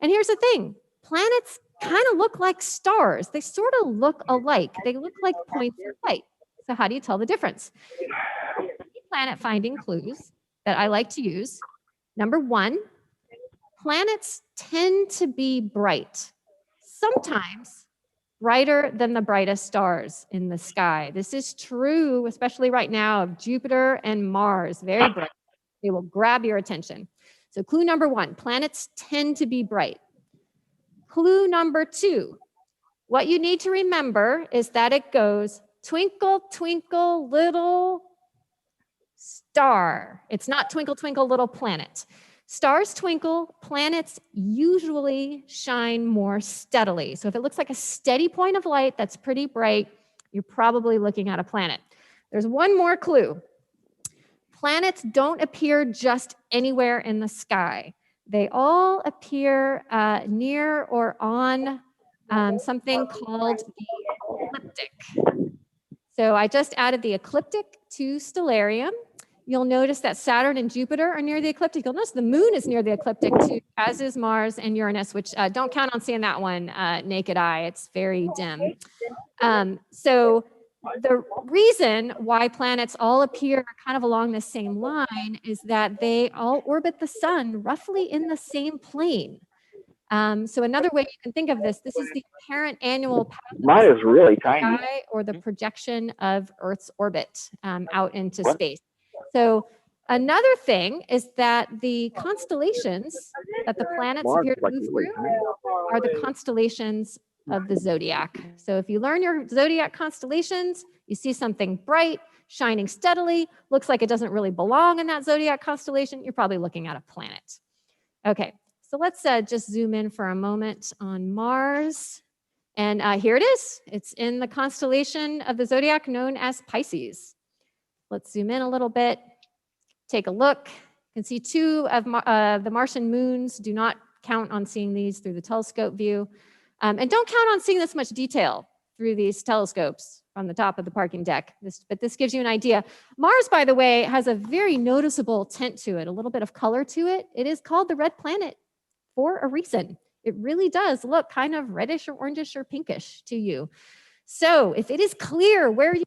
And here's the thing, planets kind of look like stars. They sort of look alike. They look like points of light. So how do you tell the difference? Planet finding clues that I like to use. Number one, planets tend to be bright, sometimes brighter than the brightest stars in the sky. This is true, especially right now, of Jupiter and Mars, very bright. They will grab your attention. So clue number one, planets tend to be bright. Clue number two, what you need to remember is that it goes twinkle, twinkle, little star. It's not twinkle, twinkle, little planet. Stars twinkle, planets usually shine more steadily. So if it looks like a steady point of light that's pretty bright, you're probably looking at a planet. There's one more clue. Planets don't appear just anywhere in the sky. They all appear near or on something called the ecliptic. So I just added the ecliptic to Stellarium. You'll notice that Saturn and Jupiter are near the ecliptic. You'll notice the moon is near the ecliptic too, as is Mars and Uranus, which don't count on seeing that one naked eye. It's very dim. So the reason why planets all appear kind of along the same line is that they all orbit the sun roughly in the same plane. So another way you can think of this is the apparent annual path Mine is really tiny. sky or the projection of Earth's orbit out into space. So another thing is that the constellations that the planets Mars appear is to like move really through tiny. are the constellations of the zodiac. So if you learn your zodiac constellations, you see something bright, shining steadily, looks like it doesn't really belong in that zodiac constellation, you're probably looking at a planet. Okay, so let's just zoom in for a moment on Mars. And here it is. It's in the constellation of the zodiac known as Pisces. Let's zoom in a little bit, take a look. You can see two of the Martian moons. Do not count on seeing these through the telescope view. And don't count on seeing this much detail through these telescopes on the top of the parking deck. But this gives you an idea. Mars, by the way, has a very noticeable tint to it, a little bit of color to it. It is called the red planet for a reason. It really does look kind of reddish or orangish or pinkish to you. So if it is clear where you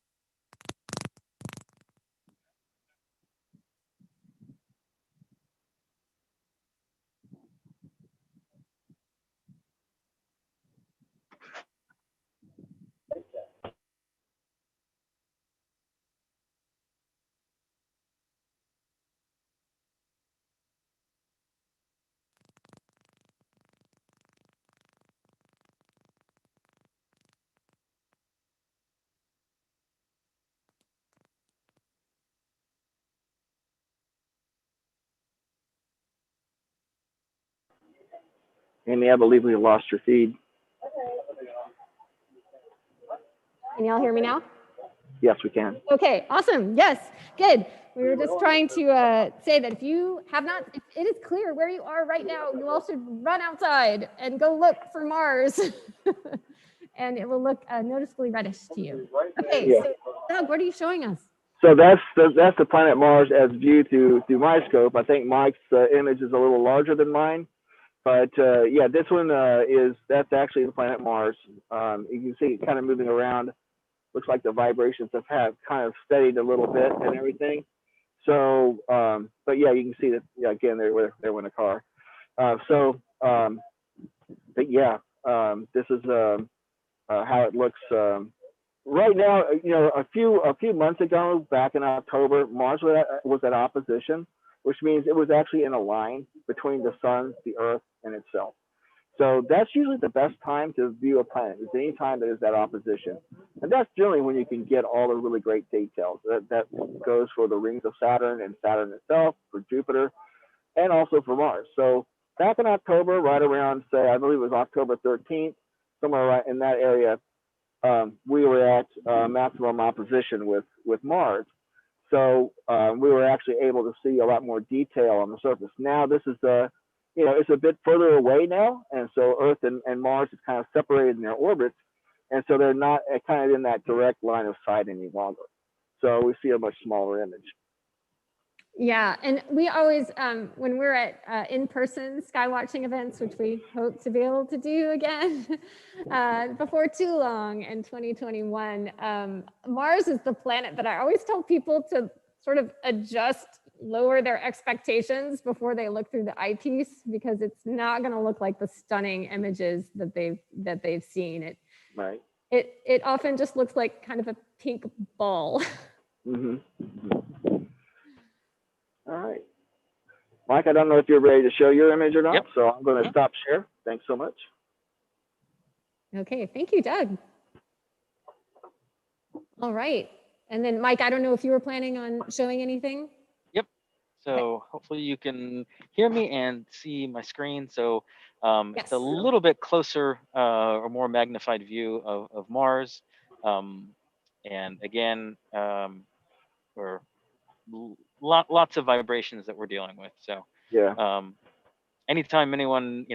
Amy, I believe we lost your feed. can y'all hear me now? Yes, we can. Okay, awesome. Yes, good. We were just trying to say that if you have not, if it is clear where you are right now, you all should run outside and go look for Mars. And it will look noticeably reddish to you. Okay, Yeah. so Doug, what are you showing us? So that's the planet Mars as viewed through my scope. I think Mike's image is a little larger than mine, but yeah, this one that's actually the planet Mars. You can see it kind of moving around. Looks like the vibrations have kind of steadied a little bit and everything. So, but yeah, you can see that. Yeah, again, they're in a car. But yeah, this is how it looks. Right now, you know, a few months ago, back in October, Mars was at opposition, which means it was actually in a line between the sun, the Earth, and itself. So that's usually the best time to view a planet, is any time that is at opposition. And that's generally when you can get all the really great details. That goes for the rings of Saturn and Saturn itself, for Jupiter, and also for Mars. So back in October, right around, say, I believe it was October 13th, somewhere right in that area, we were at maximum opposition with Mars. So we were actually able to see a lot more detail on the surface. Now this is it's a bit further away now, and so Earth and Mars is kind of separated in their orbits, and so they're not kind of in that direct line of sight any longer. So we see a much smaller image. Yeah, and we always, when we're at in-person skywatching events, which we hope to be able to do again before too long in 2021, Mars is the planet that I always tell people to sort of lower their expectations before they look through the eyepiece, because it's not going to look like the stunning images that they've seen. Right. It often just looks like kind of a pink ball. Mm-hmm. All right. Mike, I don't know if you're ready to show your image or not, Yep. so I'm going to stop share. Thanks so much. Okay, thank you, Doug. All right. And then, Mike, I don't know if you were planning on showing anything? Yep. So hopefully you can hear me and see my screen. So Yes. it's a little bit closer or more magnified view of Mars. And again, we're lots of vibrations that we're dealing with. So Yeah. Anytime anyone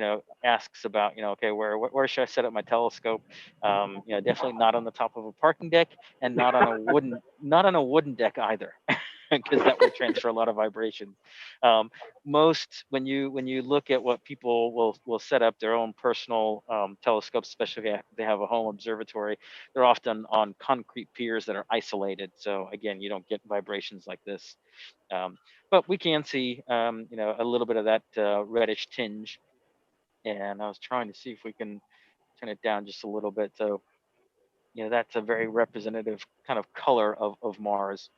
asks about okay, where should I set up my telescope, definitely not on the top of a parking deck, and not on a wooden deck either, because that will transfer a lot of vibrations. Most when you look at what people will set up their own personal telescopes, especially if they have a home observatory, they're often on concrete piers that are isolated. So again, you don't get vibrations like this. But we can see, a little bit of that reddish tinge. And I was trying to see if we can turn it down just a little bit. So, that's a very representative kind of color of Mars.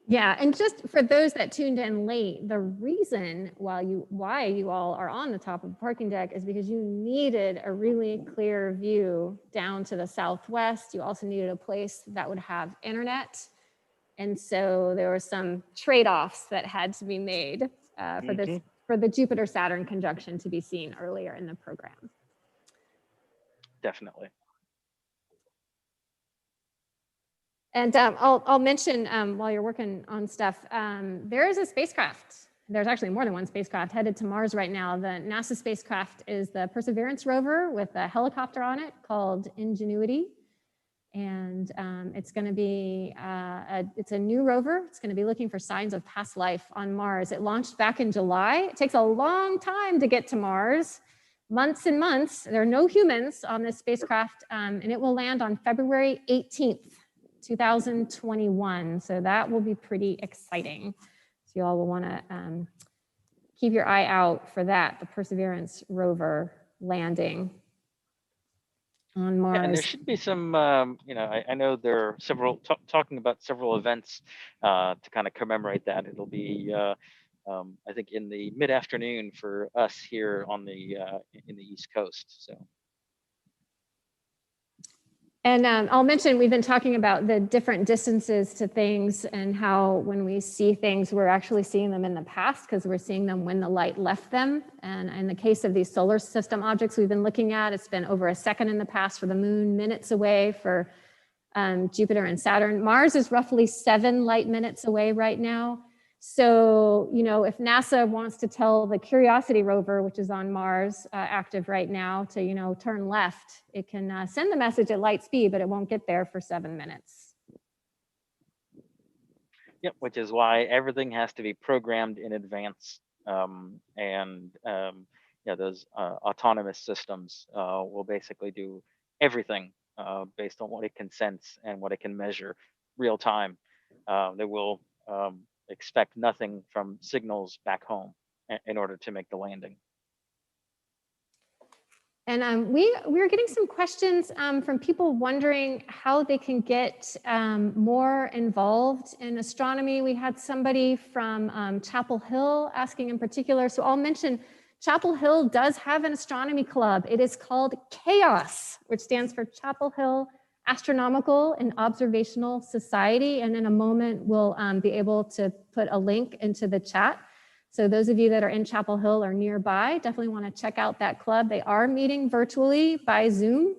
Yeah, and just for those that tuned in late, the reason why you all are on the top of the parking deck is because you needed a really clear view down to the southwest. You also needed a place that would have internet. And so there were some trade-offs that had to be made for the Jupiter-Saturn conjunction to be seen earlier in the program. Definitely. And I'll mention while you're working on stuff, there is a spacecraft. There's actually more than one spacecraft headed to Mars right now. The NASA spacecraft is the Perseverance rover with a helicopter on it called Ingenuity. And it's going to be, it's a new rover. It's going to be looking for signs of past life on Mars. It launched back in July. It takes a long time to get to Mars, months and months. There are no humans on this spacecraft, and it will land on February 18th, 2021. So that will be pretty exciting. So you all will want to keep your eye out for that, the Perseverance rover landing on Mars. Yeah, and there should be some, I know there are several, talking about several events to kind of commemorate that. It'll be, I think, in the mid-afternoon for us here on the in the East Coast. So. And I'll mention, we've been talking about the different distances to things and how when we see things, we're actually seeing them in the past because we're seeing them when the light left them. And in the case of these solar system objects we've been looking at, it's been over a second in the past for the moon, minutes away for Jupiter and Saturn. Mars is roughly 7 light minutes away right now. So, if NASA wants to tell the Curiosity rover, which is on Mars, active right now, to, turn left, it can send the message at light speed, but it won't get there for 7 minutes. Yep, which is why everything has to be programmed in advance. Those autonomous systems will basically do everything based on what it can sense and what it can measure real time. They will expect nothing from signals back home in order to make the landing. And we're getting some questions from people wondering how they can get more involved in astronomy. We had somebody from Chapel Hill asking in particular. So I'll mention Chapel Hill does have an astronomy club. It is called CHAOS, which stands for Chapel Hill Astronomical and Observational Society. And in a moment, we'll be able to put a link into the chat. So those of you that are in Chapel Hill or nearby, definitely want to check out that club. They are meeting virtually by Zoom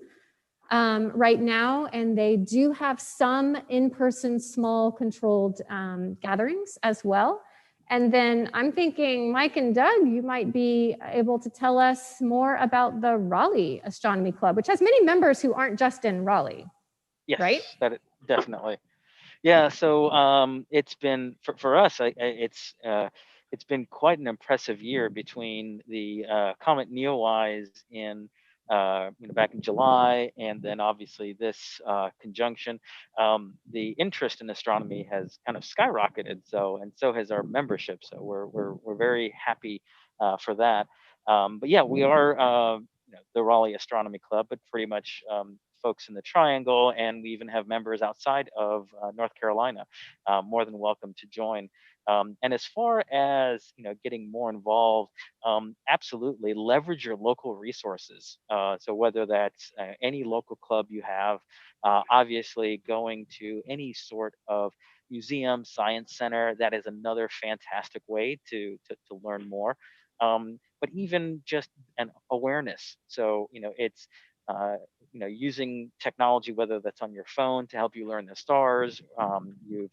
right now, and they do have some in-person small controlled gatherings as well. And then I'm thinking, Mike and Doug, you might be able to tell us more about the Raleigh Astronomy Club, which has many members who aren't just in Raleigh. Yes, right? definitely. Yeah, so it's been for us. It's been quite an impressive year between the comet Neowise in back in July, and then obviously this conjunction. The interest in astronomy has kind of skyrocketed. So has our membership. So we're very happy for that. But yeah, we are the Raleigh Astronomy Club, but pretty much folks in the Triangle, and we even have members outside of North Carolina. More than welcome to join. And as far as getting more involved, absolutely leverage your local resources. So whether that's any local club you have, obviously going to any sort of museum, science center, that is another fantastic way to learn more. But even just an awareness. So it's using technology, whether that's on your phone to help you learn the stars. You've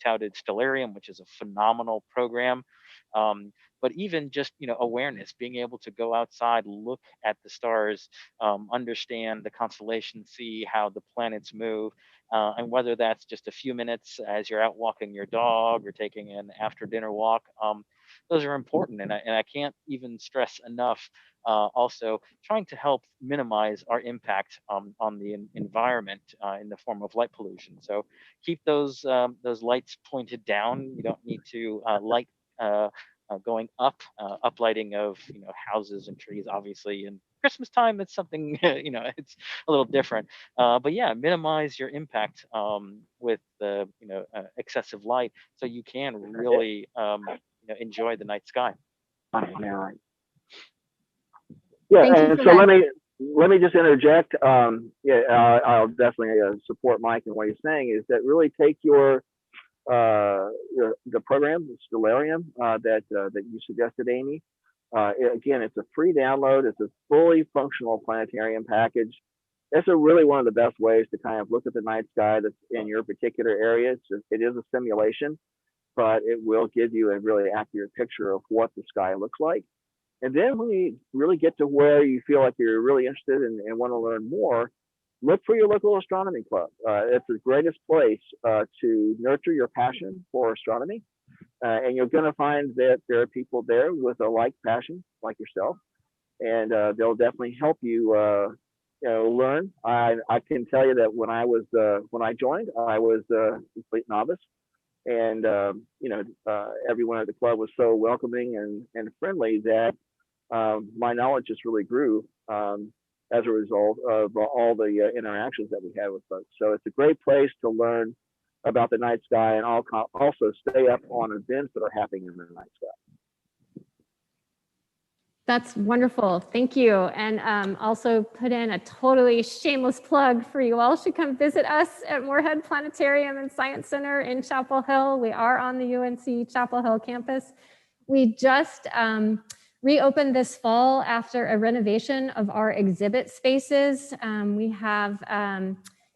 touted Stellarium, which is a phenomenal program. But even just awareness, being able to go outside, look at the stars, understand the constellations, see how the planets move, and whether that's just a few minutes as you're out walking your dog or taking an after dinner walk. Those are important, and I can't even stress enough. Also, trying to help minimize our impact on the environment in the form of light pollution. So keep those lights pointed down. You don't need to light going up, uplighting of houses and trees. Obviously, in Christmas time, it's something it's a little different. But yeah, minimize your impact with the excessive light, so you can really enjoy the night sky. Yeah, Thank you and for so that. let me just interject. I'll definitely support Mike in what he's saying. Is that really take the program, the Stellarium that you suggested, Amy. Again, it's a free download. It's a fully functional planetarium package. It's really one of the best ways to kind of look at the night sky that's in your particular area. It is a simulation, but it will give you a really accurate picture of what the sky looks like. And then when you really get to where you feel like you're really interested and want to learn more, look for your local astronomy club. It's the greatest place to nurture your passion for astronomy. And you're going to find that there are people there with a like passion, like yourself, and they'll definitely help you, learn. I can tell you that when I joined, I was a complete novice, and everyone at the club was so welcoming and friendly that my knowledge just really grew as a result of all the interactions that we had with folks. So it's a great place to learn about the night sky and also stay up on events that are happening in the night sky. That's wonderful. Thank you. And also put in a totally shameless plug for you all should come visit us at Moorhead Planetarium and Science Center in Chapel Hill. We are on the UNC Chapel Hill campus. We just reopened this fall after a renovation of our exhibit spaces. We have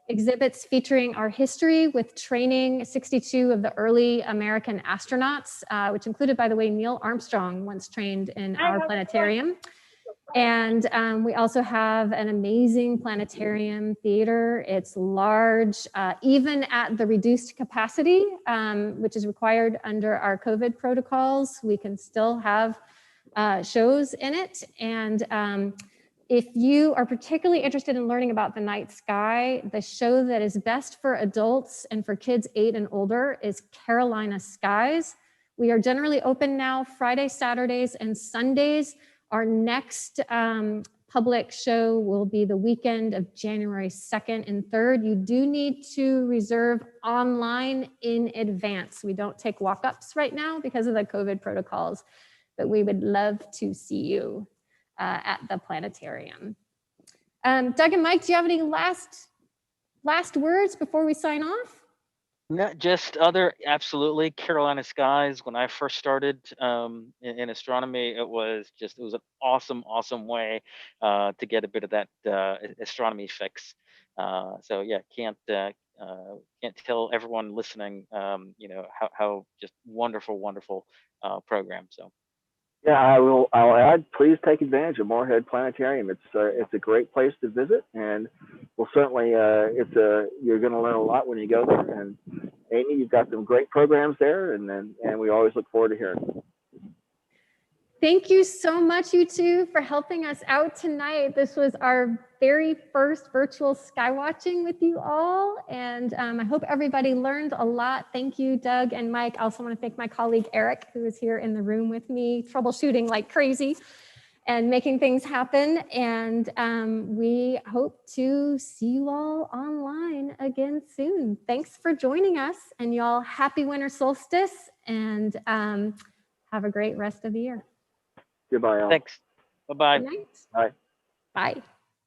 exhibits featuring our history with training 62 of the early American astronauts, which included, by the way, Neil Armstrong once trained in our planetarium. And we also have an amazing planetarium theater. It's large, even at the reduced capacity, which is required under our COVID protocols. We can still have shows in it. And if you are particularly interested in learning about the night sky, the show that is best for adults and for kids 8 and older is Carolina Skies. We are generally open now Friday, Saturdays, and Sundays. Our next public show will be the weekend of January 2nd and 3rd. You do need to reserve online in advance. We don't take walk-ups right now because of the COVID protocols, but we would love to see you at the planetarium. Doug and Mike, do you have any last words before we sign off? No, just other, absolutely. Carolina skies. When I first started in astronomy, it was an awesome, awesome way to get a bit of that astronomy fix. So yeah, can't tell everyone listening, how just wonderful, wonderful program. So Yeah, I'll add. Please take advantage of Moorhead Planetarium. It's a great place to visit, and we'll certainly you're going to learn a lot when you go there. And Amy, you've got some great programs there, and we always look forward to hearing. Thank you so much, you two, for helping us out tonight. This was our very first virtual skywatching with you all, and I hope everybody learned a lot. Thank you, Doug and Mike. I also want to thank my colleague Eric, who is here in the room with me, troubleshooting like crazy and making things happen. And we hope to see you all online again soon. Thanks for joining us, and y'all happy winter solstice, and have a great rest of the year. Goodbye, all. thanks. Bye-bye. Good night. Bye. Bye.